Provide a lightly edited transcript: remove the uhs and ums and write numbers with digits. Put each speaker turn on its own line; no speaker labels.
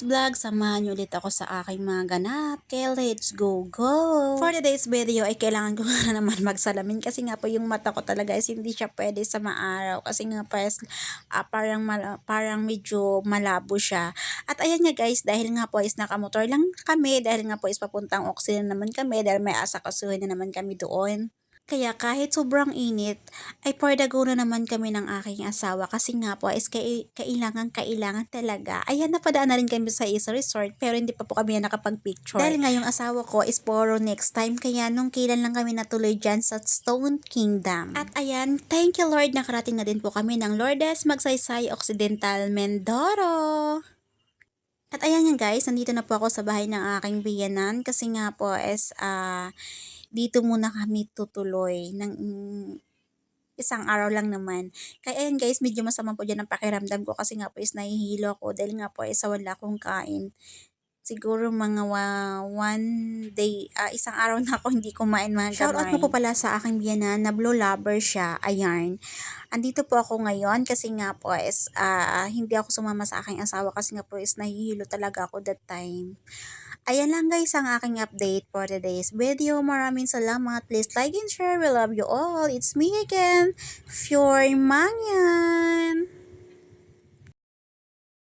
vlog, samahan niyo ulit ako sa aking mga ganap. Kaya let's go! For today's video ay kailangan ko na naman magsalamin kasi nga po yung mata ko talaga is hindi siya pwede sa maaraw kasi nga po is, parang medyo malabo siya. At ayan nga guys, dahil nga po is nakamotor lang kami, dahil nga po is papuntang Oxygen naman kami, dahil may asakasuhin na naman kami doon. Kaya kahit sobrang init, ay for the go na naman kami ng aking asawa kasi nga po is kailangan talaga. Ayan, napadaan na rin kami sa isa resort pero hindi pa po kami nakapag-picture. Dahil nga yung asawa ko is puro next time kaya nung kailan lang kami natuloy dyan sa Stone Kingdom. At ayan, thank you Lord, nakarating na din po kami ng Lourdes Magsaysay Occidental Mindoro. At ayan nga guys, nandito na po ako sa bahay ng aking biyanan kasi nga po is dito muna kami tutuloy ng isang araw lang naman. Kaya ayan guys, medyo masama po dyan ang pakiramdam ko kasi nga po is nahihilo ako dahil nga po is wala akong kain. Siguro mga one day, isang araw na ako hindi kumain mga gamay. Shoutout mo po pala sa aking biyanan na blue lover siya, ayan. Andito po ako ngayon kasi nga po is hindi ako sumama sa aking asawa kasi nga po is nahihilo talaga ako that time. Ayan lang guys ang aking update for today's video. Maraming salamat. Please like and share. We love you all. It's me again, Fior Manyan.